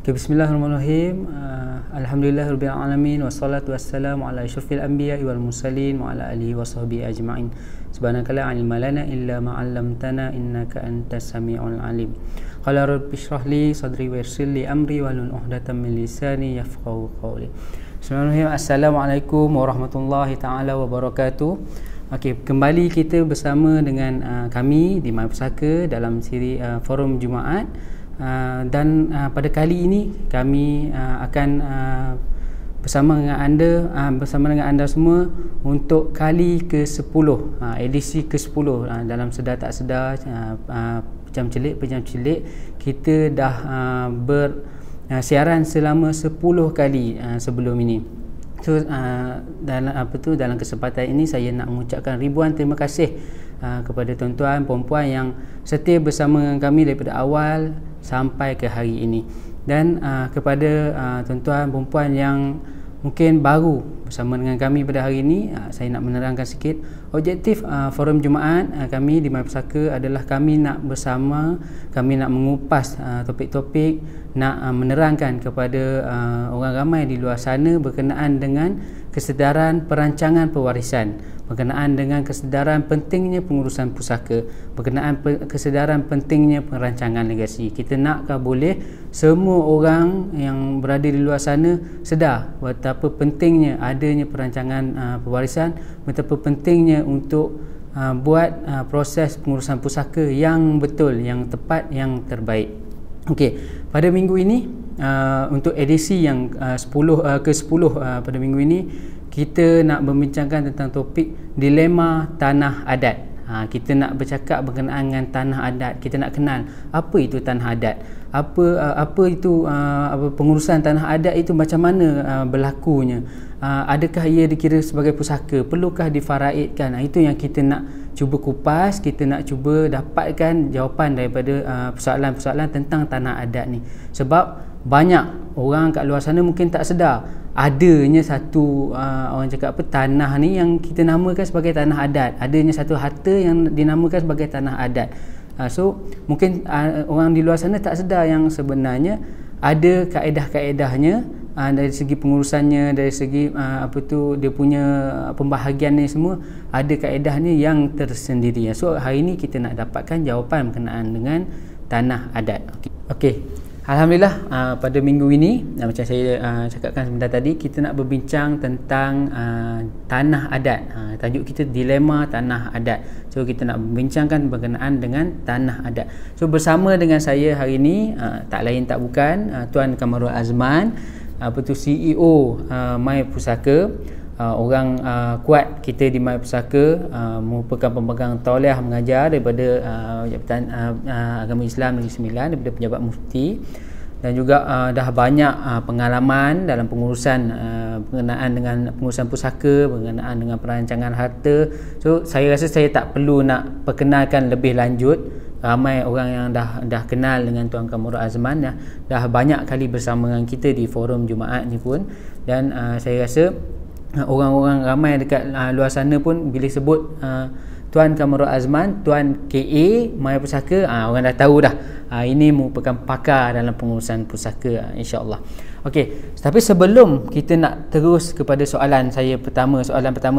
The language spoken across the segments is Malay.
Okay, bismillahirrahmanirrahim. Alhamdulillahirabbil alamin wassalatu wassalamu ala asyrafil anbiya'i wal mursalin wa ala alihi washabbihi ajma'in. Subhanaka la ilma lana illa ma 'allamtana innaka antas samiul alim. Qala rabbi shrah li sadri wa yassir li amri wahlul 'uqdatam min lisani yafqahu qawli. Bismillahirrahmanirrahim. Assalamualaikum warahmatullahi taala wabarakatuh. Okey, kembali kita bersama dengan kami di My Pusaka dalam siri Forum Jumaat. Dan pada kali ini kami akan bersama dengan anda semua untuk kali ke-10, edisi ke-10 dalam sedar tak sedar, pejam celik kita dah bersiaran selama 10 kali sebelum ini. So dalam kesempatan ini saya nak mengucapkan ribuan terima kasih kepada tuan-tuan puan-puan yang setia bersama dengan kami daripada awal sampai ke hari ini, dan kepada tuan-tuan puan-puan yang mungkin baru bersama dengan kami pada hari ini, saya nak menerangkan sikit objektif Forum Jumaat kami di My Pusaka adalah kami nak mengupas topik-topik, nak menerangkan kepada orang ramai di luar sana berkenaan dengan kesedaran perancangan pewarisan, berkenaan dengan kesedaran pentingnya pengurusan pusaka, berkenaan kesedaran pentingnya perancangan legasi. Kita nakkah boleh semua orang yang berada di luar sana sedar betapa pentingnya adanya perancangan pewarisan, betapa pentingnya untuk buat proses pengurusan pusaka yang betul, yang tepat, yang terbaik. Okey, pada minggu ini untuk edisi yang ke-10 pada minggu ini kita nak membincangkan tentang topik dilema tanah adat. Kita nak bercakap berkenaan dengan tanah adat. Kita nak kenal apa itu tanah adat, apa itu pengurusan tanah adat itu, macam mana berlakunya, adakah ia dikira sebagai pusaka, perlukah difaraidkan. Itu yang kita nak cuba kupas, kita nak cuba dapatkan jawapan daripada persoalan-persoalan tentang tanah adat ni. Sebab banyak orang kat luar sana mungkin tak sedar adanya satu orang cakap apa, tanah ni yang kita namakan sebagai tanah adat, adanya satu harta yang dinamakan sebagai tanah adat. So mungkin orang di luar sana tak sedar yang sebenarnya ada kaedah-kaedahnya dari segi pengurusannya, dari segi dia punya pembahagiannya semua, ada kaedahnya yang tersendiri. So hari ini kita nak dapatkan jawapan berkenaan dengan tanah adat. Okey. Alhamdulillah, pada minggu ini macam saya cakapkan sebentar tadi, kita nak berbincang tentang tanah adat. Tajuk kita dilema tanah adat. So kita nak membincangkan berkenaan dengan tanah adat. So bersama dengan saya hari ini tak lain tak bukan Tuan Kamarul Azman, CEO My Pusaka, orang kuat kita di My Pusaka, merupakan pemegang tauliah mengajar daripada Jabatan Agama Islam Negeri Sembilan, daripada Pejabat Mufti, dan juga dah banyak pengalaman dalam pengurusan berkenaan dengan pengurusan pusaka, berkenaan dengan perancangan harta. So saya rasa saya tak perlu nak perkenalkan lebih lanjut. Ramai orang yang dah kenal dengan Tuan Kamarul Azman, dah banyak kali bersama dengan kita di Forum Jumaat ni pun, dan saya rasa orang-orang ramai dekat luar sana pun bila sebut Tuan Kamarul Azman, Tuan KA My Pusaka, orang dah tahu dah ini merupakan pakar dalam pengurusan pusaka, insya-Allah. Okey, tapi sebelum kita nak terus kepada soalan pertama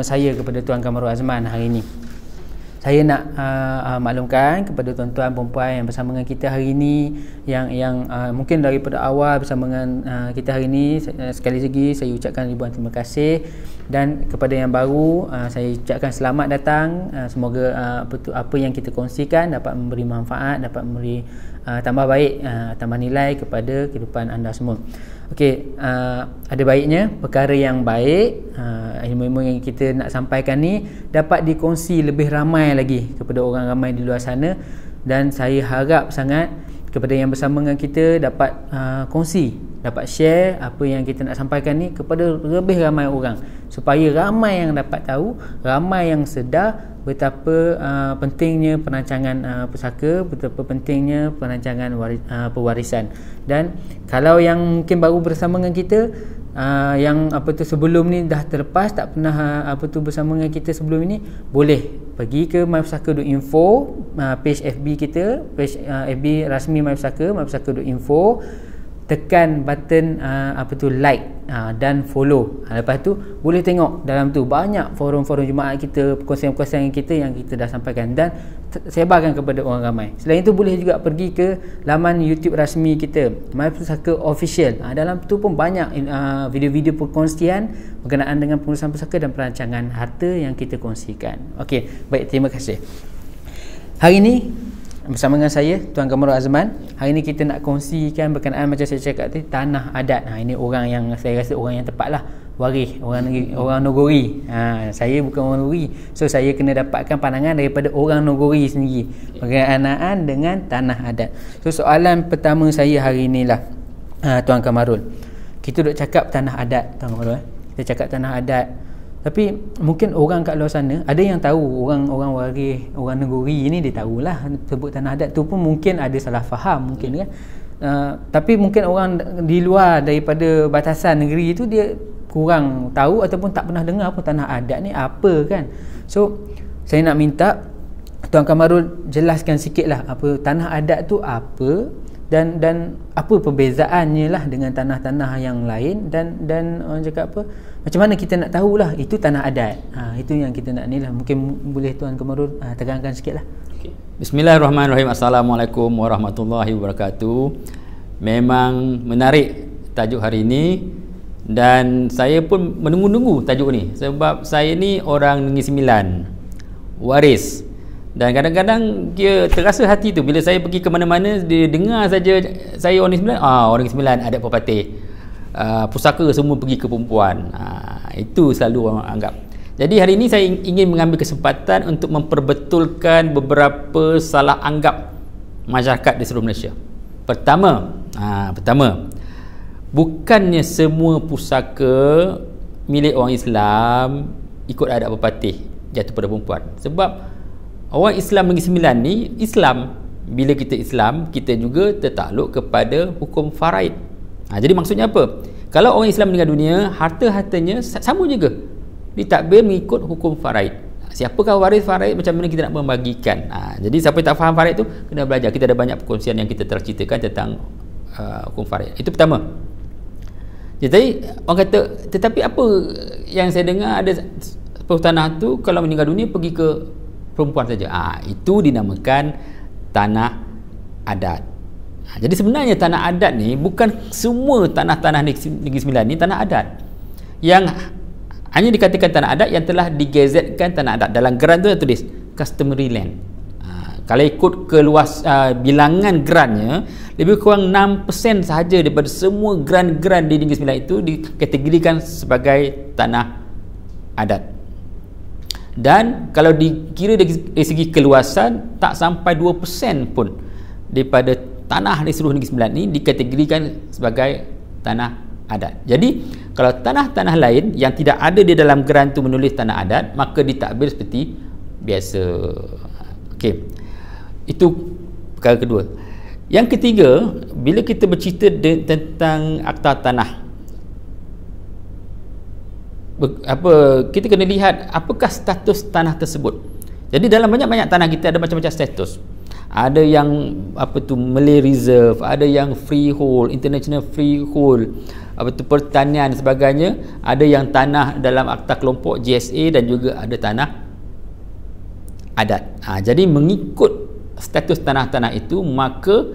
saya kepada Tuan Kamarul Azman hari ini, saya nak maklumkan kepada tuan-tuan puan-puan yang bersama dengan kita hari ini, yang mungkin daripada awal bersama dengan kita hari ini, sekali lagi saya ucapkan ribuan terima kasih. Dan kepada yang baru, saya ucapkan selamat datang. Semoga apa yang kita kongsikan dapat memberi manfaat, dapat memberi tambah baik, tambah nilai kepada kehidupan anda semua. Okey, ada baiknya perkara yang baik, ilmu-ilmu yang kita nak sampaikan ni dapat dikongsi lebih ramai lagi kepada orang ramai di luar sana, dan saya harap sangat kepada yang bersama dengan kita dapat kongsi, dapat share apa yang kita nak sampaikan ni kepada lebih ramai orang, supaya ramai yang dapat tahu, ramai yang sedar betapa pentingnya perancangan pusaka, betapa pentingnya perancangan pewarisan. Dan kalau yang mungkin baru bersama dengan kita, yang sebelum ni dah terlepas, tak pernah bersama dengan kita sebelum ini, boleh pergi ke mypusaka.info, page FB kita, page FB rasmi My Pusaka, mypusaka.info. tekan button like dan follow. Lepas tu boleh tengok dalam tu banyak forum-forum jemaah kita, perkongsian-perkongsian kita yang kita dah sampaikan dan sebarkan kepada orang ramai. Selain itu boleh juga pergi ke laman YouTube rasmi kita, My Pusaka Official. Dalam tu pun banyak video-video perkongsian berkenaan dengan pengurusan pusaka dan perancangan harta yang kita kongsikan. Okey, baik, terima kasih. Hari ini bersama dengan saya Tuan Kamarul Azman. Hari ini kita nak kongsikan berkenaan macam saya cakap tadi, tanah adat. Ini orang yang saya rasa orang yang tepat lah, waris, orang Nogori. Saya bukan orang Nogori, so saya kena dapatkan pandangan daripada orang Nogori sendiri berkenaan dengan tanah adat. So soalan pertama saya hari ni lah, Tuan Kamarul, kita duk cakap tanah adat, Tuan Kamarul, kita cakap tanah adat, tapi mungkin orang kat luar sana ada yang tahu, orang waris, orang Nogori ni dia tahulah sebut tanah adat tu pun mungkin ada salah faham mungkin kan. Tapi mungkin orang di luar daripada batasan negeri itu dia kurang tahu ataupun tak pernah dengar pun tanah adat ni apa kan. So saya nak minta Tuan Kamarul jelaskan sikitlah apa tanah adat tu apa, dan apa perbezaannya lah dengan tanah-tanah yang lain, dan orang cakap apa, macam mana kita nak tahulah itu tanah adat. Itu yang kita nak ni lah. Mungkin boleh Tuan Kamarul terangkan sikit lah. Bismillahirrahmanirrahim. Assalamualaikum warahmatullahi wabarakatuh. Memang menarik tajuk hari ini, dan saya pun menunggu-nunggu tajuk ni sebab saya ni orang Negeri Sembilan, waris. Dan kadang-kadang dia terasa hati tu bila saya pergi ke mana-mana, dia dengar saja saya orang Negeri Sembilan, orang Negeri Sembilan adat Pepatih, pusaka semua pergi ke perempuan. Itu selalu orang anggap. Jadi hari ini saya ingin mengambil kesempatan untuk memperbetulkan beberapa salah anggap masyarakat di seluruh Malaysia. Pertama, bukannya semua pusaka milik orang Islam ikut adat Pepatih jatuh pada perempuan. Sebab orang Islam Negeri Sembilan ni Islam. Bila kita Islam, kita juga tertakluk kepada hukum faraid. Jadi maksudnya apa? Kalau orang Islam meninggal dunia, harta-hartanya sama juga ditakbir mengikut hukum faraid. Siapakah waris faraid, macam mana kita nak membagikan. Jadi siapa yang tak faham faraid tu kena belajar. Kita ada banyak perkongsian yang kita telah ceritakan tentang hukum faraid. Itu pertama. Jadi orang kata, tetapi apa yang saya dengar ada tanah tu kalau meninggal dunia pergi ke perempuan saja. Itu dinamakan tanah adat. Jadi sebenarnya tanah adat ni bukan semua tanah-tanah Negeri Sembilan ni tanah adat. Yang hanya dikatakan tanah adat yang telah digazetkan tanah adat. Dalam geran tu tulis customary land. Kalau ikut keluas bilangan gerannya, lebih kurang 6% sahaja daripada semua geran-geran di Negeri Sembilan itu dikategorikan sebagai tanah adat. Dan kalau dikira dari segi keluasan, tak sampai 2% pun daripada tanah di seluruh Negeri Sembilan ini dikategorikan sebagai tanah adat. Jadi kalau tanah-tanah lain yang tidak ada di dalam geran tu menulis tanah adat, maka ditakbir seperti biasa. Okey, itu perkara kedua. Yang ketiga, bila kita bercerita tentang akta tanah, kita kena lihat apakah status tanah tersebut. Jadi dalam banyak-banyak tanah kita ada macam-macam status. Ada yang Malay Reserve, ada yang freehold, international freehold, pertanian dan sebagainya. Ada yang tanah dalam akta kelompok GSA, dan juga ada tanah adat. Jadi mengikut status tanah-tanah itu, maka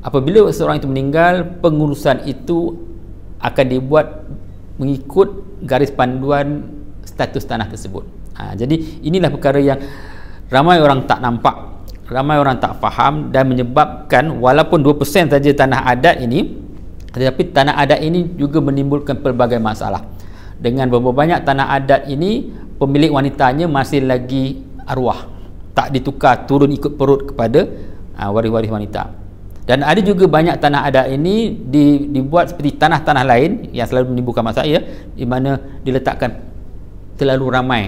apabila seorang itu meninggal, pengurusan itu akan dibuat mengikut garis panduan status tanah tersebut. Jadi inilah perkara yang ramai orang tak nampak, ramai orang tak faham, dan menyebabkan walaupun 2% saja tanah adat ini, tetapi tanah adat ini juga menimbulkan pelbagai masalah. Dengan berapa banyak tanah adat ini, pemilik wanitanya masih lagi arwah, tak ditukar turun ikut perut kepada waris-waris wanita. Dan ada juga banyak tanah adat ini dibuat seperti tanah-tanah lain yang selalu menimbulkan masalah, di mana diletakkan terlalu ramai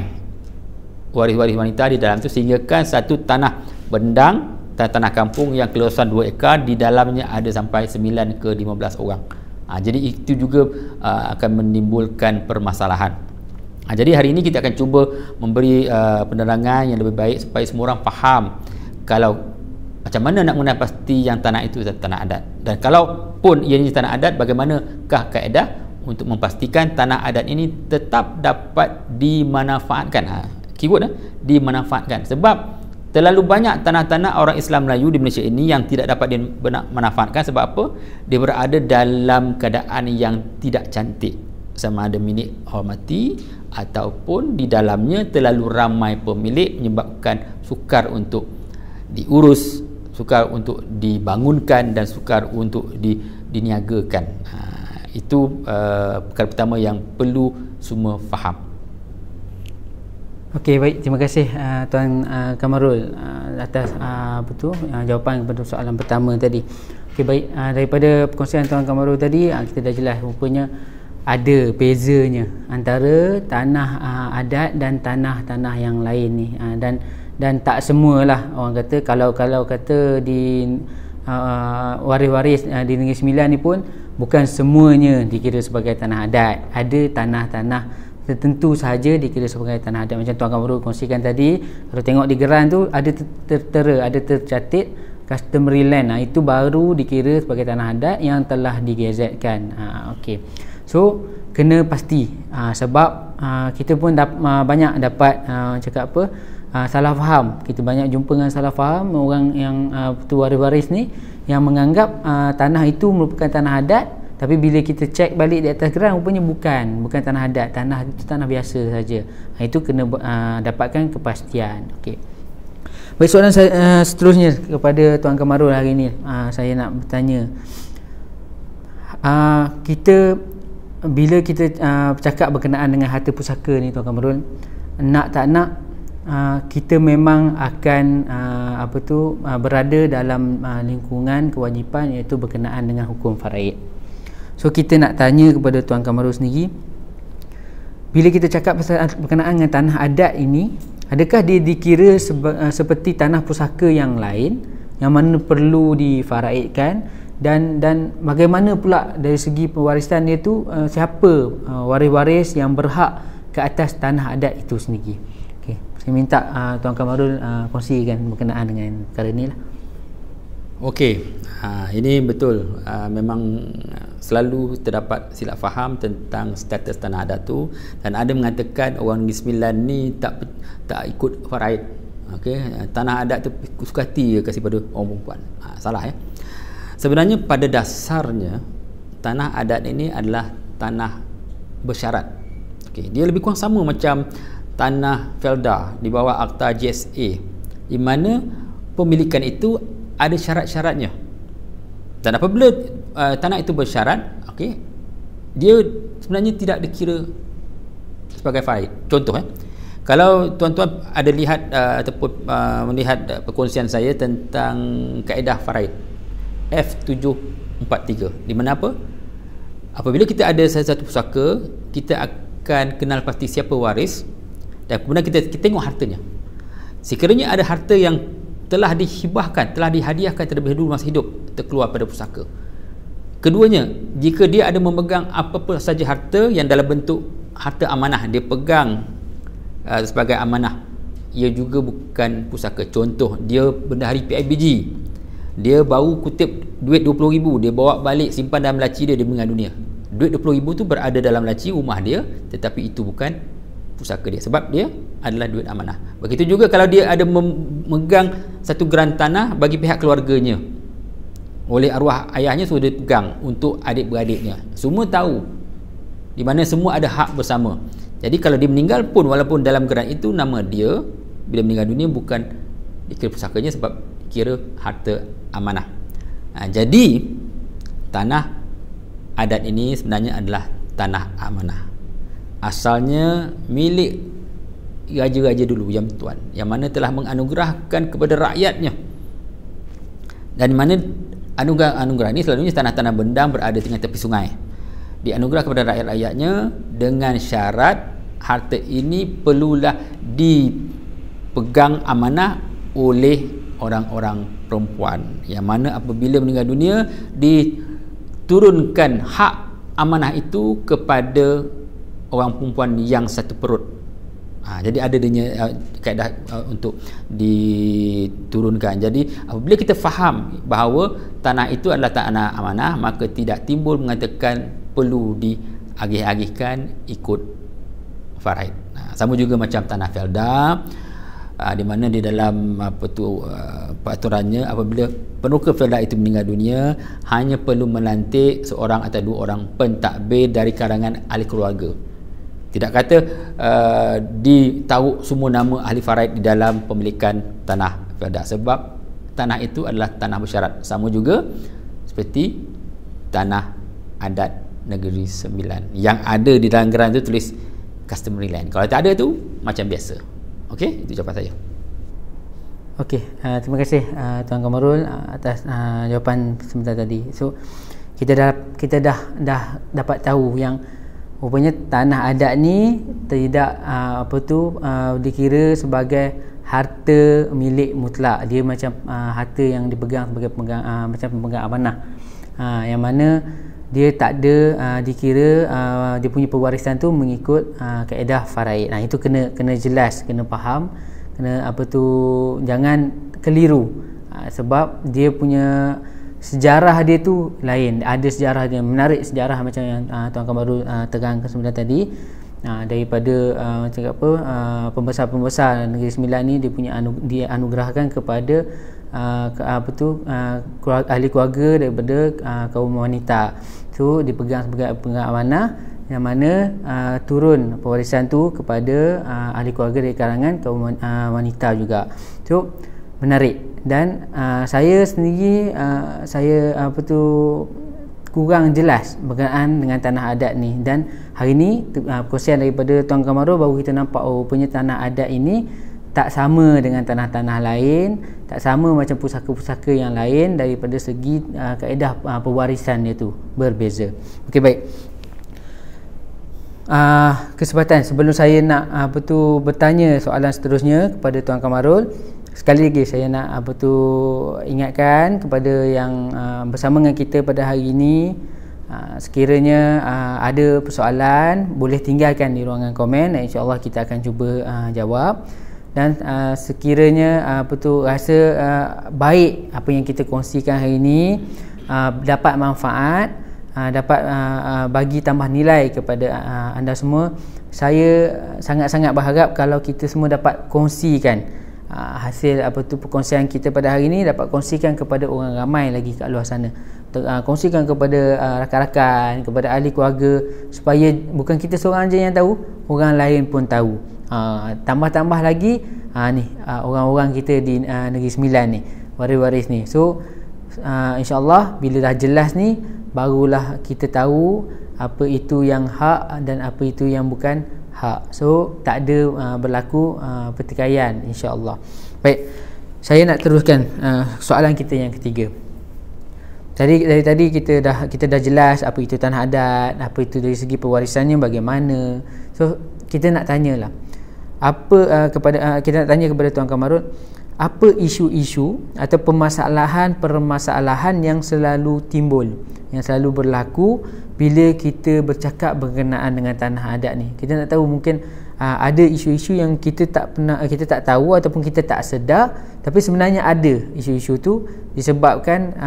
waris-waris wanita di dalam itu, sehingga kan satu tanah bendang, tanah kampung yang keluasan 2 ekar, di dalamnya ada sampai 9 ke 15 orang. Jadi itu juga akan menimbulkan permasalahan. Jadi hari ini kita akan cuba memberi penerangan yang lebih baik supaya semua orang faham kalau macam mana nak mengenal pasti yang tanah itu tanah adat, Dan kalau pun ianya tanah adat, bagaimanakah kaedah untuk memastikan tanah adat ini tetap dapat dimanfaatkan? Keyword dimanfaatkan. Sebab terlalu banyak tanah-tanah orang Islam Melayu di Malaysia ini yang tidak dapat dimanfaatkan. Sebab apa? Dia berada dalam keadaan yang tidak cantik, sama ada milik hormati ataupun di dalamnya terlalu ramai pemilik, menyebabkan sukar untuk diurus, sukar untuk dibangunkan dan sukar untuk diniagakan. Itu perkara pertama yang perlu semua faham. Okey, baik, terima kasih Tuan Kamarul atas jawapan kepada soalan pertama tadi. Okey, baik, daripada perkongsian Tuan Kamarul tadi, kita dah jelas rupanya ada bezanya antara tanah adat dan tanah-tanah yang lain ni, dan tak semualah orang kata, kalau kata di waris-waris di Negeri Sembilan ni pun bukan semuanya dikira sebagai tanah adat. Ada tanah-tanah tertentu sahaja dikira sebagai tanah adat. Macam Tuan Kamarul kongsikan tadi, kalau tengok di geran tu ada tertera, ada tercatat customary land. Itu baru dikira sebagai tanah adat yang telah digazetkan. Okey. So kena pasti, sebab kita pun banyak dapat cakap apa, salah faham. Kita banyak jumpa dengan salah faham orang yang waris-waris ni yang menganggap tanah itu merupakan tanah adat, tapi bila kita cek balik di atas geran, rupanya bukan tanah adat, tanah itu tanah biasa saja. Itu kena dapatkan kepastian. Okey. Baik, soalan saya seterusnya kepada Tuan Kamarul hari ini, saya nak bertanya, bila kita bercakap berkenaan dengan harta pusaka ni Tuan Kamarul, nak tak nak kita memang akan berada dalam lingkungan kewajipan, iaitu berkenaan dengan hukum faraid. So kita nak tanya kepada Tuan Kamarul sendiri, bila kita cakap pasal berkenaan dengan tanah adat ini, adakah dia dikira seperti tanah pusaka yang lain yang mana perlu difaraidkan, dan bagaimana pula dari segi pewarisan dia tu, siapa waris-waris yang berhak ke atas tanah adat itu sendiri? Saya minta Tuan Kamarul kongsikan berkenaan dengan perkara ni lah. Okey, ini betul, memang selalu terdapat silap faham tentang status tanah adat tu, dan ada mengatakan orang Negeri Sembilan ni tak ikut faraid. Okey, tanah adat tu suka hati kasih pada orang perempuan. Salah ya. Sebenarnya pada dasarnya tanah adat ini adalah tanah bersyarat. Okey, dia lebih kurang sama macam tanah Felda di bawah Akta GSA, di mana pemilikan itu ada syarat-syaratnya. Dan apabila tanah itu bersyarat, okey, dia sebenarnya tidak dikira sebagai faraid. Contoh, kalau tuan-tuan ada lihat ataupun melihat perkongsian saya tentang kaedah faraid F743, di mana apa? Apabila kita ada satu pusaka, kita akan kenal pasti siapa waris, dan kemudian kita tengok hartanya. Sekiranya ada harta yang telah dihibahkan, telah dihadiahkan terlebih dahulu masa hidup, terkeluar pada pusaka. Keduanya, jika dia ada memegang apa-apa saja harta yang dalam bentuk harta amanah, dia pegang sebagai amanah, ia juga bukan pusaka. Contoh, dia bendahari PIBG, dia baru kutip duit 20,000, dia bawa balik simpan dalam laci dia meninggal dunia. Duit 20,000 tu berada dalam laci rumah dia, tetapi itu bukan pusaka dia, sebab dia adalah duit amanah. Begitu juga kalau dia ada memegang satu geran tanah bagi pihak keluarganya, oleh arwah ayahnya sudah dipegang untuk adik-beradiknya, semua tahu, di mana semua ada hak bersama. Jadi kalau dia meninggal pun, walaupun dalam geran itu nama dia, bila meninggal dunia bukan dikira pusakanya, sebab dikira harta amanah. Jadi tanah adat ini sebenarnya adalah tanah amanah. Asalnya milik raja-raja dulu, yang tuan, yang mana telah menganugerahkan kepada rakyatnya, dan mana anugerah ini selalunya tanah-tanah bendang berada di tepi sungai, dianugerah kepada rakyat-rakyatnya dengan syarat harta ini perlulah dipegang amanah oleh orang-orang perempuan, yang mana apabila meninggal dunia diturunkan hak amanah itu kepada orang perempuan yang satu perut. Jadi ada kaedah untuk diturunkan. Jadi apabila kita faham bahawa tanah itu adalah tanah amanah, maka tidak timbul mengatakan perlu diagih-agihkan ikut faraid. Sama juga macam tanah felda, di mana di dalam peraturannya apabila peneroka felda itu meninggal dunia, hanya perlu melantik seorang atau dua orang pentadbir dari kalangan ahli keluarga. Tidak kata ditaruh semua nama ahli faraid di dalam pemilikan tanah felda, sebab tanah itu adalah tanah bersyarat, sama juga seperti tanah adat Negeri Sembilan yang ada di dalam geran itu tulis customary land. Kalau tak ada tu macam biasa. Okey, itu jawapan saya. Okey, terima kasih Tuan Kamarul atas jawapan sebentar tadi. So kita dah dapat tahu yang rupanya tanah adat ni tidak dikira sebagai harta milik mutlak. Dia macam harta yang dipegang sebagai macam pemegang amanah, yang mana dia tak ada dikira dia punya pewarisan tu mengikut kaedah faraid. Itu kena jelas, kena faham, kena jangan keliru, sebab dia punya sejarah dia tu lain. Ada sejarah dia, menarik sejarah macam yang Tuan Kamarul terangkan sebentar tadi, daripada pembesar-pembesar Negeri Sembilan ni dia anugerahkan kepada ahli keluarga daripada kaum wanita. So dipegang sebagai pemegang amanah, yang mana turun pewarisan tu kepada ahli keluarga dari kalangan kaum wanita juga. So menarik. Dan saya sendiri kurang jelas berkenaan dengan tanah adat ni, dan hari ni perkongsian daripada Tuan Kamarul baru kita nampak rupanya tanah adat ini tak sama dengan tanah-tanah lain, tak sama macam pusaka-pusaka yang lain daripada segi kaedah pewarisan dia tu berbeza. Okey, baik. Kesempatan sebelum saya nak bertanya soalan seterusnya kepada Tuan Kamarul, sekali lagi saya nak ingatkan kepada yang bersama dengan kita pada hari ini, sekiranya ada persoalan boleh tinggalkan di ruangan komen dan insya-Allah kita akan cuba jawab. Dan sekiranya rasa baik apa yang kita kongsikan hari ini, dapat manfaat, dapat bagi tambah nilai kepada anda semua, saya sangat-sangat berharap kalau kita semua dapat kongsikan hasil perkongsian kita pada hari ini, dapat kongsikan kepada orang ramai lagi kat luar sana, kongsikan kepada rakan-rakan, kepada ahli keluarga, supaya bukan kita seorang je yang tahu, orang lain pun tahu. Tambah-tambah lagi orang-orang kita di Negeri Sembilan ni, waris-waris ni. So insya-Allah bila dah jelas ni, barulah kita tahu apa itu yang hak dan apa itu yang bukan hak. So tak ada berlaku pertikaian, insya-Allah. Baik, saya nak teruskan soalan kita yang ketiga. Dari tadi kita dah jelas apa itu tanah adat, apa itu dari segi pewarisannya bagaimana. So kita nak tanyalah kita nak tanya kepada Tuan Kamarul, apa isu-isu atau permasalahan yang selalu timbul, yang selalu berlaku bila kita bercakap berkenaan dengan tanah adat ni. Kita nak tahu mungkin ada isu-isu yang kita tak tahu ataupun kita tak sedar, tapi sebenarnya ada isu-isu tu disebabkan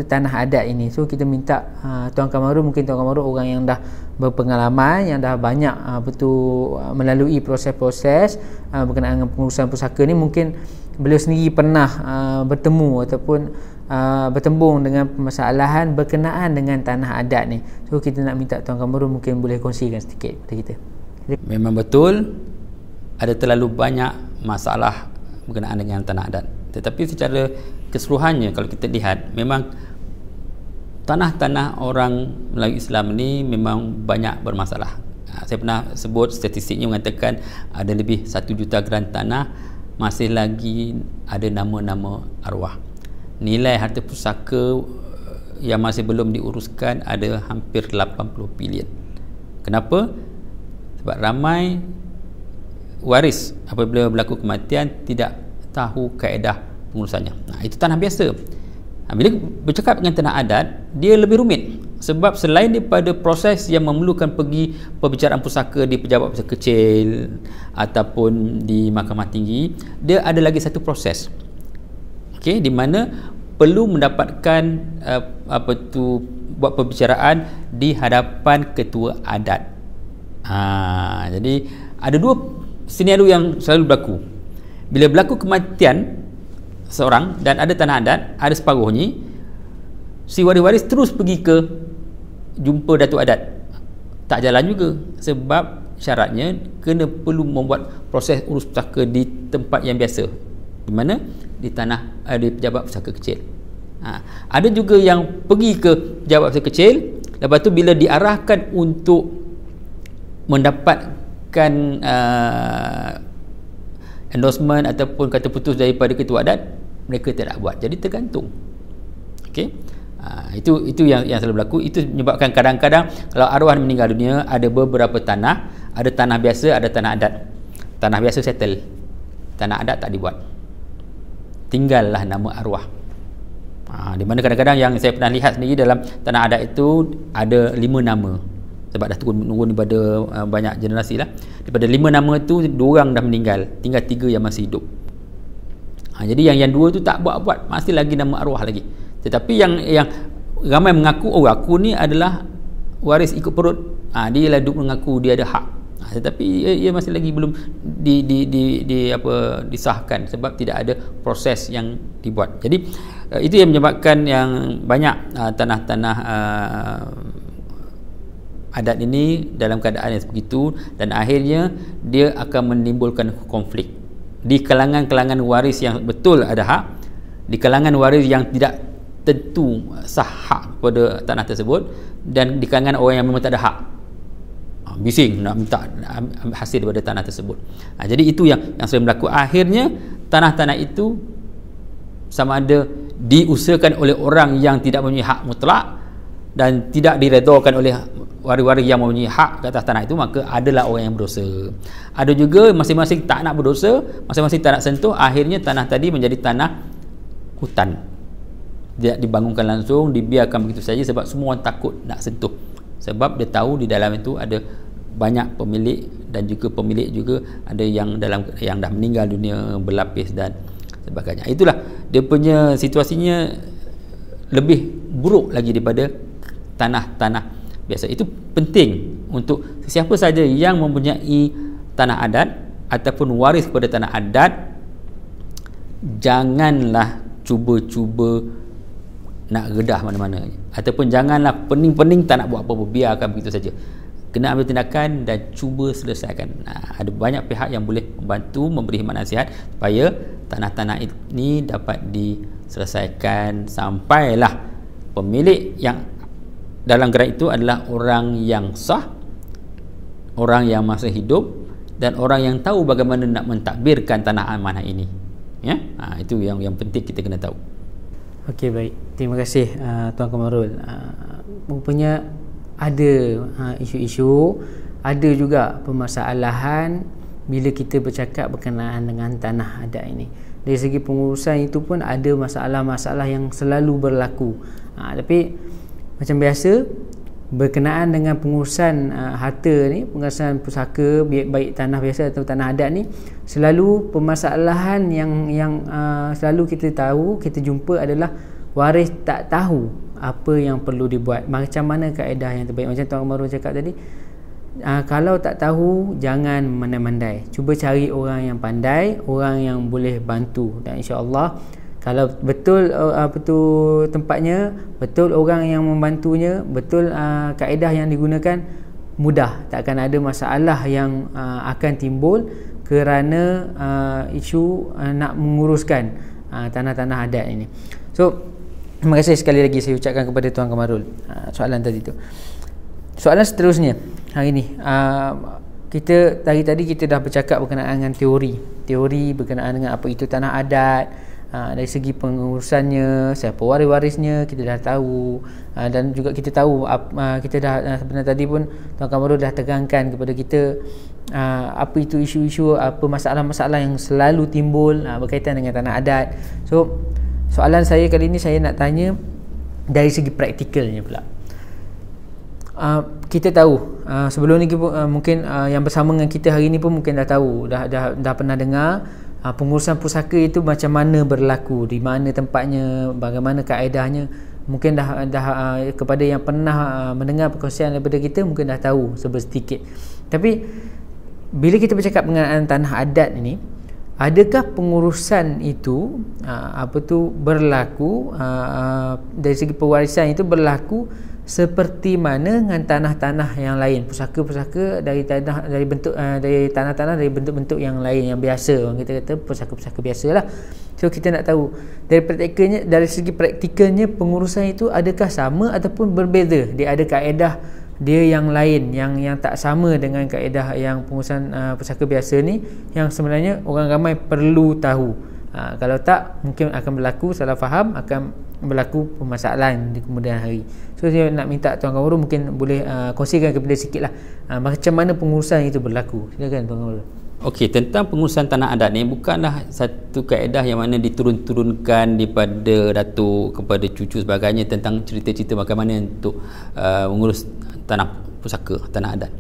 tanah adat ini. So kita minta Tuan Kamarul, mungkin Tuan Kamarul orang yang dah berpengalaman, yang dah banyak melalui proses-proses berkenaan dengan pengurusan pusaka ni, mungkin beliau sendiri pernah bertemu ataupun bertembung dengan permasalahan berkenaan dengan tanah adat ni. So kita nak minta Tuan Kamarul mungkin boleh kongsikan sedikit kepada kita. Memang betul ada terlalu banyak masalah berkenaan dengan tanah adat, tetapi secara keseluruhannya kalau kita lihat, memang tanah-tanah orang Melayu Islam ni memang banyak bermasalah. Saya pernah sebut statistiknya mengatakan ada lebih 1 juta geran tanah masih lagi ada nama-nama arwah. Nilai harta pusaka yang masih belum diuruskan ada hampir 80 bilion. Kenapa? Sebab ramai waris apabila berlaku kematian tidak tahu kaedah pengurusannya. Itu tanah biasa. Bila bercakap dengan tanah adat, dia lebih rumit. Sebab selain daripada proses yang memerlukan pergi perbicaraan pusaka di pejabat pusaka kecil ataupun di mahkamah tinggi, dia ada lagi satu proses, okey, di mana perlu mendapatkan buat perbicaraan di hadapan ketua adat. Jadi ada dua senario yang selalu berlaku. Bila berlaku kematian seorang dan ada tanah adat, ada separuhnya, si waris-waris terus pergi ke jumpa datuk adat. Tak jalan juga, sebab syaratnya kena perlu membuat proses urus pusaka di tempat yang biasa, di mana di tanah di pejabat pusaka kecil. Ada juga yang pergi ke pejabat pusaka kecil, lepas tu bila diarahkan untuk mendapatkan endorsement ataupun kata putus daripada ketua adat, mereka tidak buat. Jadi tergantung. Okey. Itu yang selalu berlaku. Itu menyebabkan kadang-kadang kalau arwah meninggal dunia, ada beberapa tanah, ada tanah biasa, ada tanah adat. Tanah biasa settle, tanah adat tak dibuat, tinggallah nama arwah. Di mana kadang-kadang yang saya pernah lihat sendiri dalam tanah adat itu ada 5 nama, sebab dah turun daripada banyak generasi lah. Daripada 5 nama tu 2 orang dah meninggal, tinggal 3 yang masih hidup. Jadi yang 2 tu tak buat-buat, masih lagi nama arwah lagi. Tetapi yang ramai mengaku, oh aku ni adalah waris ikut perut, dia lah duk mengaku dia ada hak, tetapi ia masih lagi belum disahkan, sebab tidak ada proses yang dibuat. Jadi itu yang menyebabkan yang banyak tanah-tanah adat ini dalam keadaan yang begitu, dan akhirnya dia akan menimbulkan konflik di kalangan waris yang betul ada hak, di kalangan waris yang tidak tentu sah hak pada tanah tersebut, dan di kalangan orang yang memang tak ada hak, bising nak minta hasil daripada tanah tersebut. Jadi itu yang sering berlaku. Akhirnya tanah-tanah itu sama ada diusahakan oleh orang yang tidak mempunyai hak mutlak dan tidak diredakan oleh waris-waris yang mempunyai hak ke atas tanah itu, maka adalah orang yang berdosa. Ada juga masing-masing tak nak berdosa, masing-masing tak nak sentuh, akhirnya tanah tadi menjadi tanah hutan, tidak dibangunkan langsung, dibiarkan begitu saja, sebab semua orang takut nak sentuh, sebab dia tahu di dalam itu ada banyak pemilik, dan juga pemilik juga ada yang dah meninggal dunia berlapis dan sebagainya. Itulah dia punya situasinya lebih buruk lagi daripada tanah-tanah biasa. Itu penting untuk sesiapa saja yang mempunyai tanah adat ataupun waris kepada tanah adat, janganlah cuba-cuba nak redah mana-mana, ataupun janganlah pening-pening tak nak buat apa-apa, biarkan begitu saja. Kena ambil tindakan dan cuba selesaikan. Ada banyak pihak yang boleh membantu, memberi nasihat supaya tanah-tanah ini dapat diselesaikan sampailah pemilik yang dalam gerak itu adalah orang yang sah, orang yang masih hidup, dan orang yang tahu bagaimana nak mentadbirkan tanah amanah ini. Ya, itu yang penting kita kena tahu. Okey, baik. Terima kasih Tuan Kamarul. Rupanya ada isu-isu, ada juga permasalahan bila kita bercakap berkenaan dengan tanah adat ini. Dari segi pengurusan itu pun ada masalah-masalah yang selalu berlaku. Tapi macam biasa, berkenaan dengan pengurusan harta ni, pengurusan pusaka, baik tanah biasa atau tanah adat ni, selalu permasalahan yang selalu kita tahu, kita jumpa adalah waris tak tahu apa yang perlu dibuat, macam mana kaedah yang terbaik. Macam Tuan Kamarul cakap tadi, kalau tak tahu jangan mandai-mandai, cuba cari orang yang pandai, orang yang boleh bantu, dan insya-Allah kalau betul tempatnya, betul orang yang membantunya, betul kaedah yang digunakan, mudah, tak akan ada masalah yang akan timbul kerana isu nak menguruskan tanah-tanah adat ini. So terima kasih sekali lagi saya ucapkan kepada Tuan Kamarul soalan tadi tu. Soalan seterusnya hari ni, kita tadi kita dah bercakap berkenaan dengan teori berkenaan dengan apa itu tanah adat. Dari segi pengurusannya, siapa waris-warisnya kita dah tahu, dan juga kita tahu kita dah sebenarnya tadi pun Tuan Kamarul dah tegangkan kepada kita apa itu isu-isu, apa masalah-masalah yang selalu timbul berkaitan dengan tanah adat. So soalan saya kali ini, saya nak tanya dari segi praktikalnya pula. kita tahu sebelum ni mungkin yang bersama dengan kita hari ni pun mungkin dah tahu, dah pernah dengar pengurusan pusaka itu macam mana berlaku, di mana tempatnya, bagaimana kaedahnya. Mungkin dah kepada yang pernah mendengar perkongsian daripada kita mungkin dah tahu sedikit. Tapi bila kita bercakap mengenai tanah adat ini, adakah pengurusan itu berlaku dari segi pewarisan itu berlaku seperti mana dengan tanah-tanah yang lain, pusaka-pusaka dari tanah-tanah dari bentuk-bentuk yang lain yang biasa, orang kita kata pusaka-pusaka biasalah. So kita nak tahu dari segi praktikalnya pengurusan itu adakah sama ataupun berbeza? Dia ada kaedah dia yang lain yang tak sama dengan kaedah yang pengurusan pusaka biasa ni, yang sebenarnya orang ramai perlu tahu. Kalau tak, mungkin akan berlaku salah faham, akan berlaku permasalahan di kemudian hari. So saya nak minta Tuan Gawara mungkin boleh kongsikan kepada sikit lah macam mana pengurusan itu berlaku. Silakan Tuan Gawara. Okey, tentang pengurusan tanah adat ni bukanlah satu kaedah yang mana diturun-turunkan daripada datuk kepada cucu sebagainya, tentang cerita-cerita bagaimana untuk mengurus tanah pusaka, tanah adat.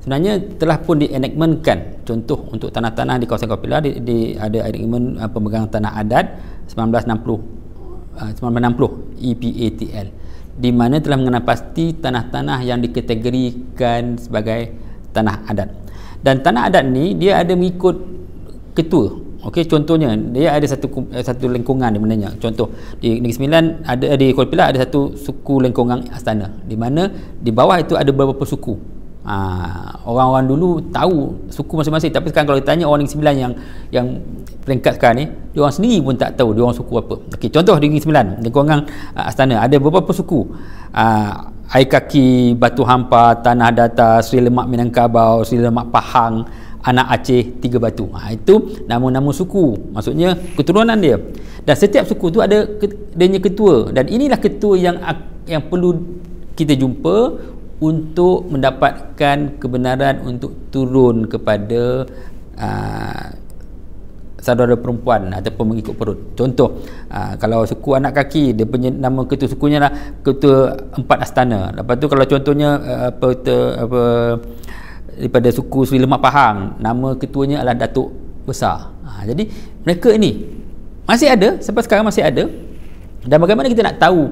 Sebenarnya telah pun dienactmentkan. Contoh untuk tanah-tanah di kawasan Kapila ada enactment pemegang tanah adat 1960 EPATL, di mana telah mengenal pasti tanah-tanah yang dikategorikan sebagai tanah adat. Dan tanah adat ni dia ada mengikut ketua. Okey, contohnya dia ada satu lengkungan di mananya. Contoh di Negeri Sembilan di Kuala Pilah ada satu suku lengkungan Astana, di mana di bawah itu ada beberapa suku. Orang-orang dulu tahu suku masing-masing, tapi sekarang kalau ditanya orang Negeri Sembilan yang peringkat sekarang ni, dia orang sendiri pun tak tahu dia orang suku apa. Okey, contoh di Negeri Sembilan, lengkungan Astana ada beberapa suku. Air Kaki, Batu Hampa, Tanah Datar, Sri Lemak Minangkabau, Sri Lemak Pahang, Anak Aceh, Tiga Batu. Itu nama-nama suku, maksudnya keturunan dia. Dan setiap suku tu ada dia ketua, dan inilah ketua yang perlu kita jumpa untuk mendapatkan kebenaran untuk turun kepada saudara perempuan ataupun mengikut perut. Contoh, kalau suku Anak Kaki, dia punya nama ketua sukunya lah Ketua Empat Astana. Lepas tu kalau contohnya daripada suku Sri Lemak Pahang, nama ketuanya adalah Datuk Besar. Jadi mereka ini masih ada, sampai sekarang masih ada. Dan bagaimana kita nak tahu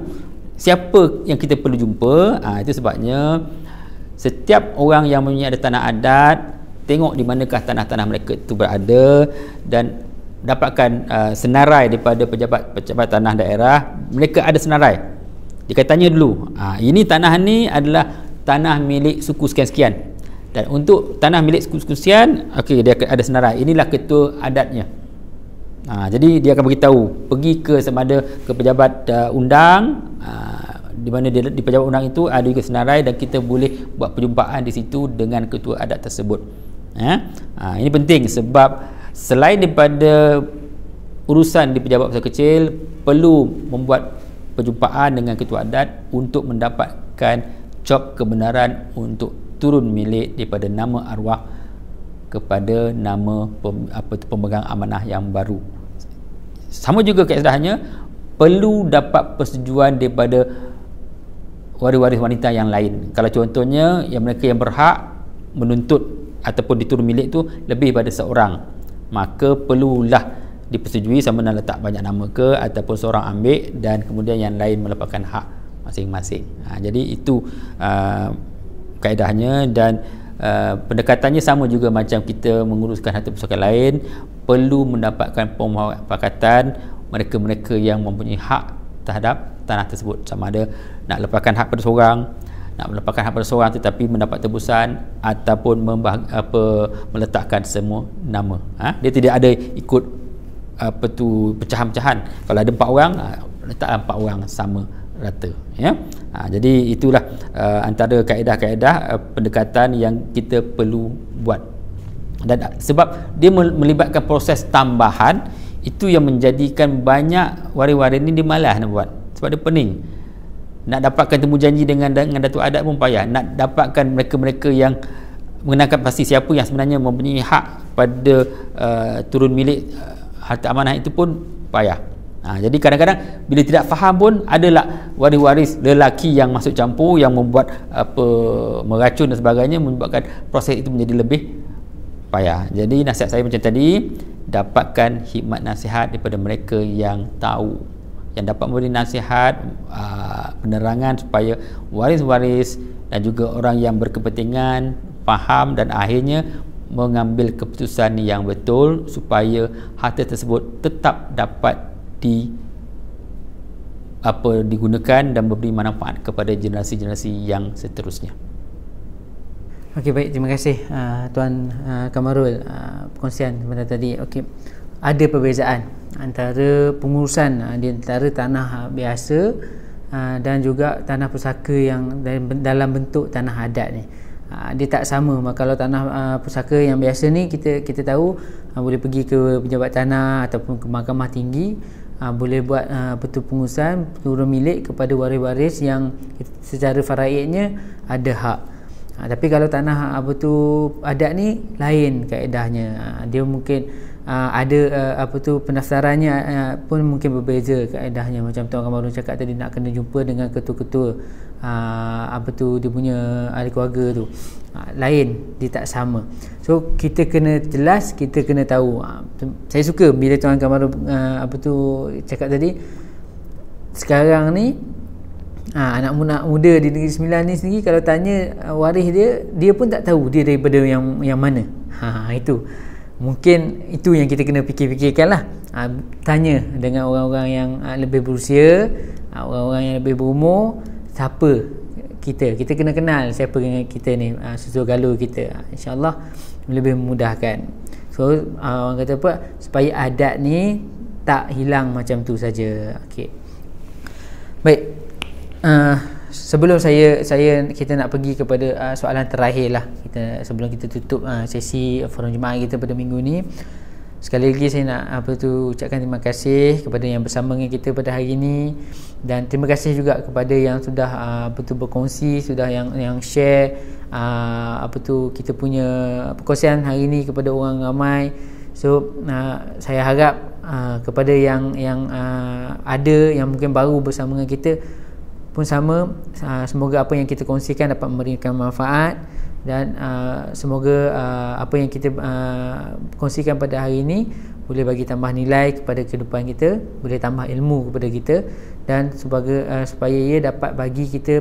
siapa yang kita perlu jumpa? Itu sebabnya setiap orang yang mempunyai ada tanah adat, tengok di manakah tanah-tanah mereka itu berada, dan dapatkan senarai daripada pejabat tanah daerah. Mereka ada senarai. Dia tanya dulu, ini tanah ni adalah tanah milik suku sekian-sekian, dan untuk tanah milik suku sekian, okey, dia ada senarai, inilah ketua adatnya. Jadi dia akan beritahu, pergi ke sama ada ke pejabat undang, di mana di pejabat undang itu ada juga senarai, dan kita boleh buat perjumpaan di situ dengan ketua adat tersebut. Ini penting sebab selain daripada urusan di pejabat besar kecil, perlu membuat perjumpaan dengan ketua adat untuk mendapatkan job kebenaran untuk turun milik daripada nama arwah kepada nama pemegang amanah yang baru. Sama juga kaedahnya, perlu dapat persetujuan daripada waris-waris wanita yang lain. Kalau contohnya yang mereka yang berhak menuntut ataupun diturun milik tu lebih pada seorang, maka perlulah dipersetujui sama ada letak banyak nama ke ataupun seorang ambil dan kemudian yang lain melepaskan hak masing-masing. Jadi itu kaedahnya, dan pendekatannya sama juga macam kita menguruskan harta pusaka lain, perlu mendapatkan pemufakatan mereka-mereka yang mempunyai hak terhadap tanah tersebut, sama ada nak lepaskan hak pada seorang, nak melepaskan hak pada seorang tetapi mendapat tebusan, ataupun meletakkan semua nama. Dia tidak ada ikut pecahan-pecahan. Kalau ada 4 orang, letaklah 4 orang sama rata, ya. Jadi itulah antara kaedah-kaedah pendekatan yang kita perlu buat. Dan sebab dia melibatkan proses tambahan, itu yang menjadikan banyak waris-waris ni dia malas nak buat, sebab dia pening. Nak dapatkan temu janji dengan datuk adat pun payah. Nak dapatkan mereka-mereka yang mengenalkan pasti siapa yang sebenarnya mempunyai hak pada turun milik harta amanah itu pun payah. Jadi kadang-kadang bila tidak faham pun adalah waris-waris lelaki yang masuk campur, yang membuat meracun dan sebagainya, menyebabkan proses itu menjadi lebih payah. Jadi nasihat saya macam tadi, dapatkan hikmat nasihat daripada mereka yang tahu, yang dapat memberi nasihat, penerangan supaya waris-waris dan juga orang yang berkepentingan faham dan akhirnya mengambil keputusan yang betul supaya harta tersebut tetap dapat digunakan dan memberi manfaat kepada generasi-generasi yang seterusnya. Okey, baik, terima kasih Tuan Kamarul perkongsian sebentar tadi. Okey, ada perbezaan antara pengurusan di antara tanah biasa dan juga tanah pusaka yang dalam bentuk tanah adat ni. Dia tak sama. Kalau tanah pusaka yang biasa ni kita tahu boleh pergi ke pejabat tanah ataupun ke mahkamah tinggi, boleh buat pengurusan turun milik kepada waris-waris yang secara faraidnya ada hak. Tapi kalau tanah adat ni lain kaedahnya. Dia mungkin ada pendaftarannya pun mungkin berbeza kaedahnya. Macam Tuan Kamarul cakap tadi, nak kena jumpa dengan ketua-ketua dia punya ahli keluarga tu. Lain, dia tak sama. So kita kena jelas, kita kena tahu. Saya suka bila Tuan Kamarul cakap tadi, sekarang ni anak muda di Negeri Sembilan ni sendiri, kalau tanya waris dia pun tak tahu dia daripada yang mana. Itu mungkin itu yang kita kena fikir-fikirkan lah. Tanya dengan orang-orang yang lebih berusia, orang-orang yang lebih berumur, siapa kita kena kenal siapa kita ni, susul galur kita, insyaAllah lebih memudahkan. So orang kata apa, supaya adat ni tak hilang macam tu saja. Okey, baik, sebelum kita nak pergi kepada soalan terakhir lah, sebelum kita tutup sesi forum jemaah kita pada minggu ni, sekali lagi saya nak ucapkan terima kasih kepada yang bersama dengan kita pada hari ini, dan terima kasih juga kepada yang sudah berkongsi, sudah yang share kita punya perkongsian hari ini kepada orang ramai. So saya harap kepada yang ada yang mungkin baru bersama dengan kita pun sama, semoga apa yang kita kongsikan dapat memberikan manfaat, dan semoga apa yang kita kongsikan pada hari ini boleh bagi tambah nilai kepada kehidupan kita, boleh tambah ilmu kepada kita, dan supaya ia dapat bagi kita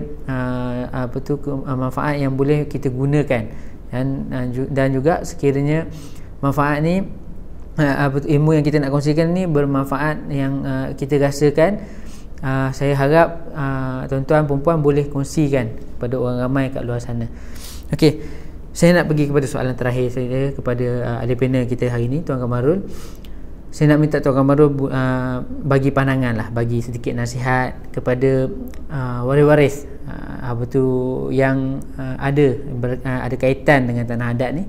manfaat yang boleh kita gunakan, dan juga sekiranya manfaat ni, ilmu yang kita nak kongsikan ni bermanfaat yang kita rasakan, saya harap tuan-tuan perempuan boleh kongsikan kepada orang ramai kat luar sana. Okey, saya nak pergi kepada soalan terakhir saya kepada ahli panel kita hari ini, Tuan Kamarul. Saya nak minta Tuan Kamarul bagi pandangan lah, bagi sedikit nasihat kepada waris-waris yang ada kaitan dengan tanah adat ni.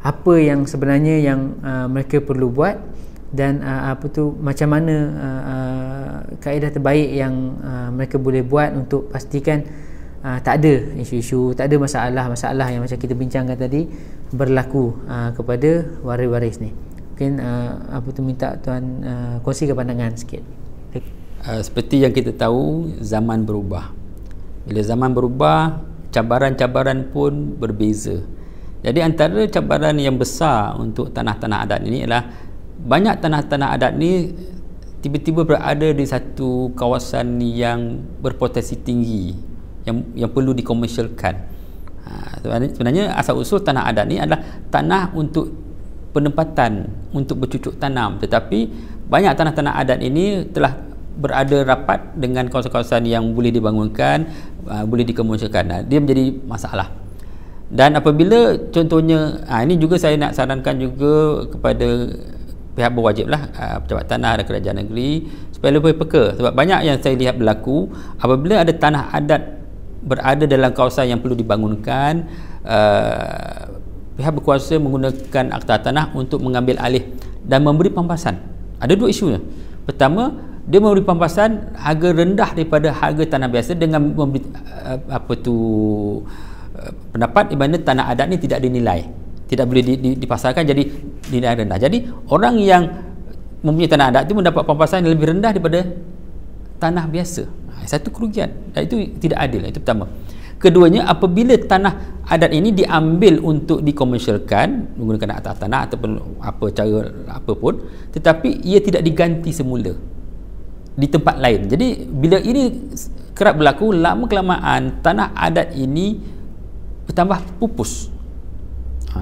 Apa yang sebenarnya yang mereka perlu buat, dan macam mana kaedah terbaik yang mereka boleh buat untuk pastikan tak ada isu-isu, tak ada masalah yang macam kita bincangkan tadi berlaku kepada waris-waris ni. Mungkin minta Tuan kongsikan pandangan sikit. Seperti yang kita tahu, zaman berubah. Bila zaman berubah, cabaran-cabaran pun berbeza. Jadi antara cabaran yang besar untuk tanah-tanah adat ini adalah banyak tanah-tanah adat ni tiba-tiba berada di satu kawasan yang berpotensi tinggi, yang perlu dikomersialkan. Sebenarnya asal usul tanah adat ni adalah tanah untuk penempatan, untuk bercucuk tanam, tetapi banyak tanah-tanah adat ini telah berada rapat dengan kawasan-kawasan yang boleh dibangunkan, boleh dikomersialkan. Dia menjadi masalah. Dan apabila contohnya, ini juga saya nak sarankan juga kepada pihak berwajib lah, pejabat tanah dan kerajaan negeri, supaya lebih peka. Sebab banyak yang saya lihat berlaku, apabila ada tanah adat berada dalam kawasan yang perlu dibangunkan, pihak berkuasa menggunakan akta tanah untuk mengambil alih dan memberi pampasan. Ada dua isunya. Pertama, dia memberi pampasan harga rendah daripada harga tanah biasa dengan memberi pendapat di mana tanah adat ni tidak dinilai, tidak boleh dipasarkan, jadi nilai rendah. Jadi orang yang mempunyai tanah adat itu mendapat pampasan yang lebih rendah daripada tanah biasa. Satu kerugian, dan itu tidak adil. Itu pertama. Keduanya, apabila tanah adat ini diambil untuk dikomersialkan menggunakan atas tanah ataupun apa cara apapun, tetapi ia tidak diganti semula di tempat lain. Jadi bila ini kerap berlaku, lama kelamaan tanah adat ini bertambah pupus.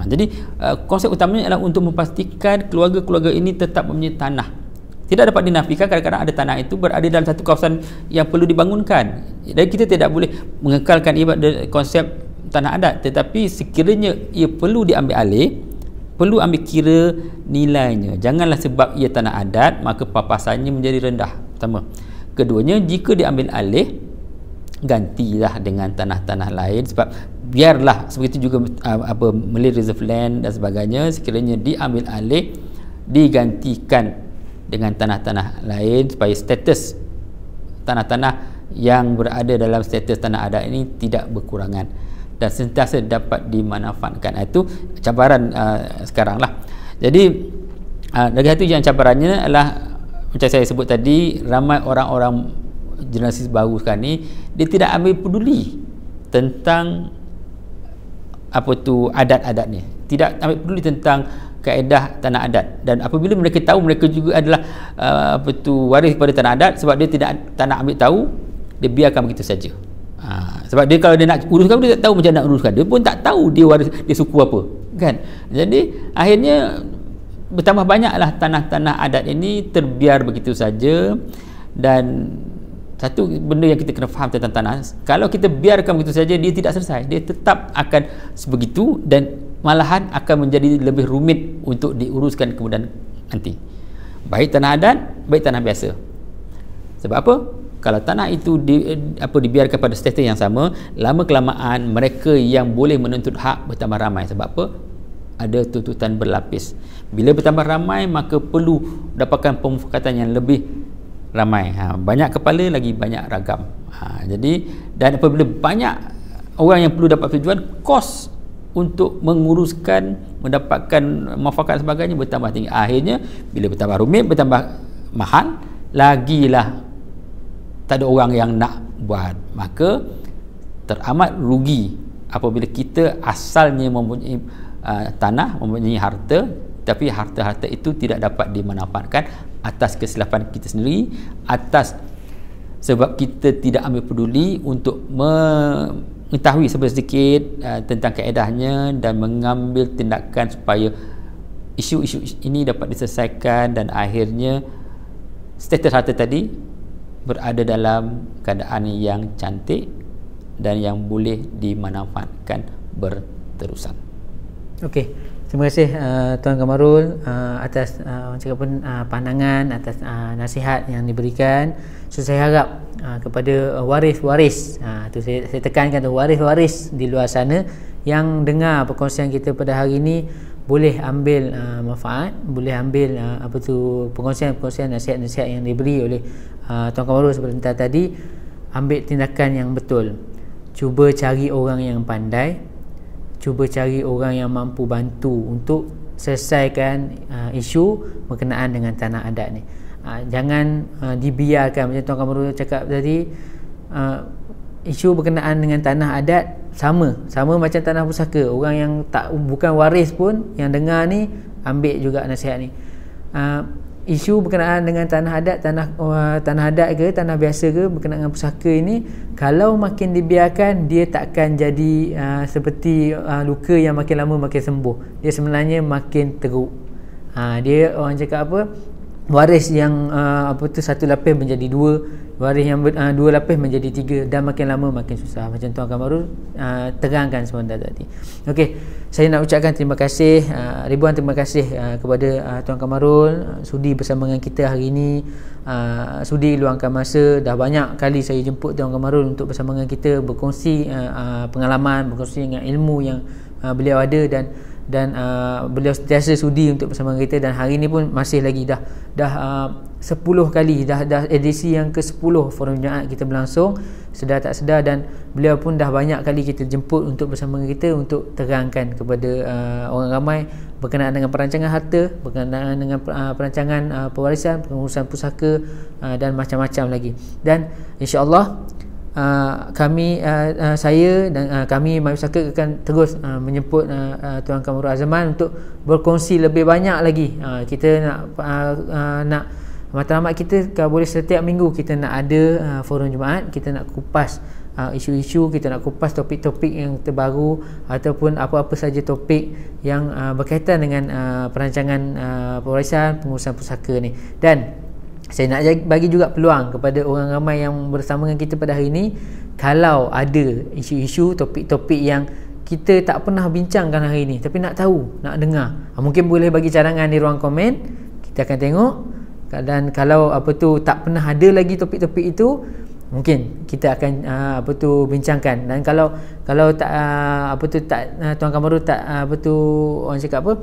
Jadi konsep utamanya adalah untuk memastikan keluarga-keluarga ini tetap mempunyai tanah. Tidak dapat dinafikan kadang-kadang ada tanah itu berada dalam satu kawasan yang perlu dibangunkan. Dan kita tidak boleh mengekalkan konsep tanah adat, tetapi sekiranya ia perlu diambil alih, perlu ambil kira nilainya. Janganlah sebab ia tanah adat maka papasannya menjadi rendah. Pertama. Keduanya, jika diambil alih, gantilah dengan tanah-tanah lain, sebab biarlah seperti itu juga Malay Reserve Land dan sebagainya, sekiranya diambil alih, digantikan dengan tanah-tanah lain supaya status tanah-tanah yang berada dalam status tanah adat ini tidak berkurangan dan sentiasa dapat dimanfaatkan. Itu cabaran sekarang lah. Jadi dari satu yang cabarannya adalah macam saya sebut tadi, ramai orang-orang generasi baru sekarang ni dia tidak ambil peduli tentang adat-adat ni, tidak ambil peduli tentang kaedah tanah adat, dan apabila mereka tahu mereka juga adalah waris pada tanah adat, sebab dia tak nak ambil tahu, dia biarkan begitu saja. Sebab dia kalau dia nak uruskan, dia tak tahu macam nak uruskan, dia pun tak tahu dia waris dia suku apa, kan. Jadi akhirnya bertambah banyaklah tanah-tanah adat ini terbiar begitu saja. Dan satu benda yang kita kena faham tentang tanah, kalau kita biarkan begitu saja, dia tidak selesai, dia tetap akan sebegitu dan malahan akan menjadi lebih rumit untuk diuruskan kemudian nanti, baik tanah adat, baik tanah biasa. Sebab apa? Kalau tanah itu dibiarkan pada status yang sama, lama kelamaan mereka yang boleh menuntut hak bertambah ramai. Sebab apa? Ada tuntutan berlapis. Bila bertambah ramai, maka perlu dapatkan pemufakatan yang lebih ramai. Banyak kepala lagi banyak ragam. Jadi, dan apabila banyak orang yang perlu dapat tujuan, kos untuk menguruskan, mendapatkan muafakat sebagainya bertambah tinggi. Akhirnya bila bertambah rumit, bertambah mahal, lagilah tak ada orang yang nak buat. Maka teramat rugi apabila kita asalnya mempunyai tanah, mempunyai harta, tapi harta-harta itu tidak dapat dimanfaatkan atas kesilapan kita sendiri, atas sebab kita tidak ambil peduli untuk mengetahui sedikit tentang kaedahnya dan mengambil tindakan supaya isu-isu ini dapat diselesaikan, dan akhirnya status harta tadi berada dalam keadaan yang cantik dan yang boleh dimanfaatkan berterusan. Okey, terima kasih Tuan Kamarul atas pandangan, atas nasihat yang diberikan. So saya harap kepada waris-waris, tu saya tekankan tu, waris-waris di luar sana yang dengar perkongsian kita pada hari ini boleh ambil manfaat, boleh ambil perkongsian nasihat-nasihat yang diberi oleh Tuan Kamarul sebentar tadi. Ambil tindakan yang betul, cuba cari orang yang pandai, cuba cari orang yang mampu bantu untuk selesaikan isu berkenaan dengan tanah adat ni. Jangan dibiarkan, macam Tuan Kamarul cakap tadi, isu berkenaan dengan tanah adat sama macam tanah pusaka. Orang yang bukan waris pun yang dengar ni ambil juga nasihat ni. Isu berkenaan dengan tanah adat, tanah adat ke tanah biasa ke berkenaan dengan pusaka ini, kalau makin dibiarkan, dia takkan jadi seperti luka yang makin lama makin sembuh. Dia sebenarnya makin teruk. Dia orang cakap apa, waris yang satu lapis menjadi dua, waris yang dua lapis menjadi tiga, dan makin lama makin susah, macam Tuan Kamarul terangkan sebentar tadi. Okey, saya nak ucapkan terima kasih, ribuan terima kasih kepada Tuan Kamarul sudi bersama dengan kita hari ini, sudi luangkan masa. Dah banyak kali saya jemput Tuan Kamarul untuk bersama dengan kita, berkongsi pengalaman, berkongsi dengan ilmu yang beliau ada, dan beliau sentiasa sudi untuk bersama kita, dan hari ini pun masih lagi dah 10 kali, dah edisi yang ke-10 Forum Jumaat kita berlangsung, sedar tak sedar, dan beliau pun dah banyak kali kita jemput untuk bersama kita untuk terangkan kepada orang ramai berkenaan dengan perancangan harta, berkenaan dengan perancangan pewarisan, pengurusan pusaka, dan macam-macam lagi. Dan insya-Allah saya dan kami Mahir Pusaka akan terus menjemput Tuan Kamarul Azman untuk berkongsi lebih banyak lagi. Kita nak matlamat kita, kalau boleh setiap minggu kita nak ada Forum Jumaat, kita nak kupas isu-isu, kita nak kupas topik-topik yang terbaru ataupun apa-apa saja topik yang berkaitan dengan perancangan pewarisan, pengurusan pusaka ni. Dan saya nak bagi juga peluang kepada orang ramai yang bersama dengan kita pada hari ini, kalau ada isu-isu, topik-topik yang kita tak pernah bincangkan hari ini tapi nak tahu, nak dengar, mungkin boleh bagi cadangan di ruang komen, kita akan tengok. Dan kalau tak pernah ada lagi topik-topik itu, mungkin kita akan bincangkan. Dan kalau tak Tuan Kamarul tak orang cakap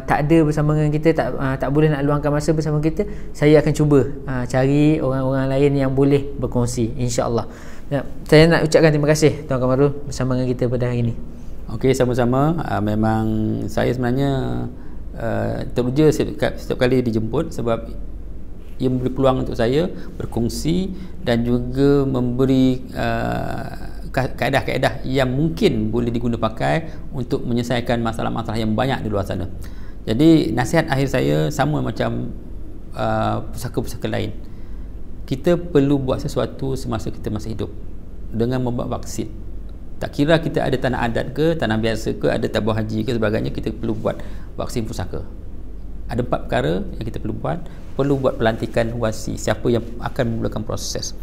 tak ada bersama dengan kita, tak boleh nak luangkan masa bersama kita, saya akan cuba cari orang-orang lain yang boleh berkongsi, insya-Allah. Saya nak ucapkan terima kasih Tuan Kamarul bersama dengan kita pada hari ini. Okey, sama-sama. Memang saya sebenarnya teruja setiap kali dijemput, sebab ia memberi peluang untuk saya berkongsi dan juga memberi kaedah-kaedah yang mungkin boleh diguna pakai untuk menyelesaikan masalah-masalah yang banyak di luar sana. Jadi nasihat akhir saya sama macam pusaka-pusaka lain. Kita perlu buat sesuatu semasa kita masih hidup dengan membuat vaksin. Tak kira kita ada tanah adat ke, tanah biasa ke, ada tabung haji ke sebagainya, kita perlu buat vaksin pusaka. Ada 4 perkara yang kita perlu buat. Perlu buat pelantikan wasi, siapa yang akan memulakan proses.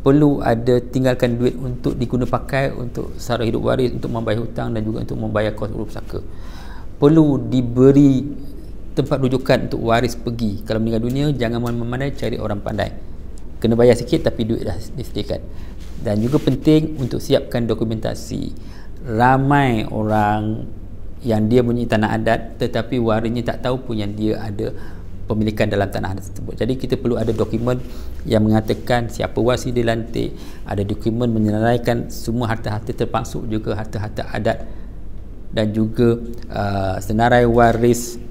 Perlu ada tinggalkan duit untuk diguna pakai untuk sara hidup waris, untuk membayar hutang dan juga untuk membayar kos urus pusaka. Perlu diberi tempat rujukan untuk waris pergi. Kalau meninggal dunia, jangan memandai, cari orang pandai. Kena bayar sikit tapi duit dah disediakan. Dan juga penting untuk siapkan dokumentasi. Ramai orang yang dia punya tanah adat tetapi warisnya tak tahu pun yang dia ada pemilikan dalam tanah adat tersebut. Jadi kita perlu ada dokumen yang mengatakan siapa wasi dilantik, ada dokumen menyenaraikan semua harta-harta terpaksuk, juga harta-harta adat, dan juga senarai waris,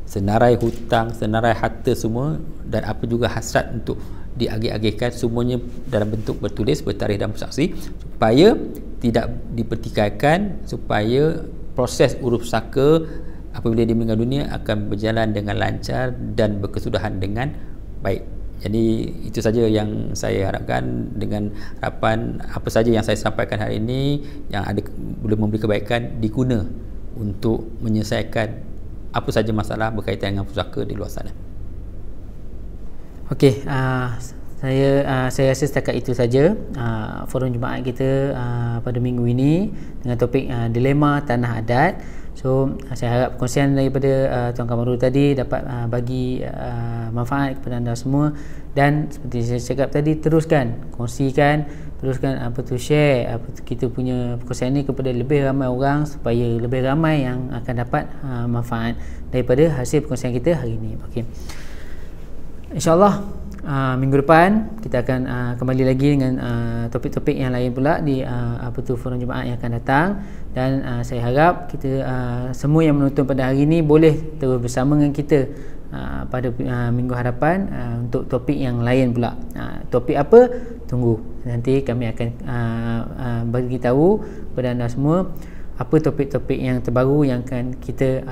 senarai hutang, senarai harta semua, dan apa juga hasrat untuk diagih-agihkan, semuanya dalam bentuk bertulis, bertarikh dan bersaksi, supaya tidak dipertikaikan, supaya proses urus pusaka apabila dia meninggal dunia akan berjalan dengan lancar dan berkesudahan dengan baik. Jadi itu saja yang saya harapkan, dengan harapan apa saja yang saya sampaikan hari ini yang ada boleh memberi kebaikan diguna untuk menyelesaikan apa saja masalah berkaitan dengan pusaka di luar sana. Okey, saya rasa setakat itu saja forum Jumaat kita pada minggu ini dengan topik dilema tanah adat. So saya harap perkongsian daripada Tuan Kamarul tadi dapat bagi manfaat kepada anda semua, dan seperti saya cakap tadi, teruskan kongsikan, teruskan share kita punya perkongsian ini kepada lebih ramai orang, supaya lebih ramai yang akan dapat manfaat daripada hasil perkongsian kita hari ini. Okey, InsyaAllah minggu depan kita akan kembali lagi dengan topik-topik yang lain pula di forum Jumaat yang akan datang. Dan saya harap kita semua yang menonton pada hari ini boleh terus bersama dengan kita pada minggu hadapan untuk topik yang lain pula. Topik apa? Tunggu, nanti kami akan bagi tahu kepada anda semua apa topik-topik yang terbaru yang akan kita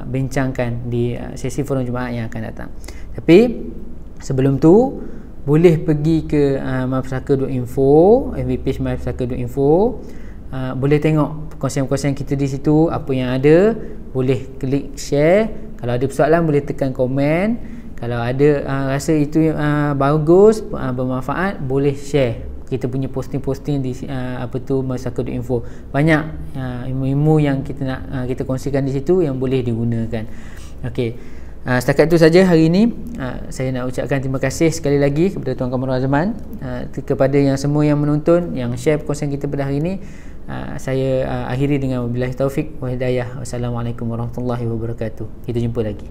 bincangkan di sesi forum Jumaat yang akan datang. Tapi sebelum tu, boleh pergi ke mypusaka.info, FB page mypusaka.info. Boleh tengok perkongsian-perkongsian kita di situ, apa yang ada. Boleh klik share. Kalau ada persoalan boleh tekan komen. Kalau ada rasa itu bagus, bermanfaat, boleh share kita punya posting-posting di mypusaka.info. Banyak ilmu-ilmu yang kita nak kita kongsikan di situ yang boleh digunakan. Okey, setakat itu saja hari ini. Saya nak ucapkan terima kasih sekali lagi kepada Tuan Kamarul Azman, kepada yang semua yang menonton, yang share perkongsian kita pada hari ini. Saya akhiri dengan wabillahi taufik wa hidayah. Wassalamualaikum warahmatullahi wabarakatuh. Kita jumpa lagi.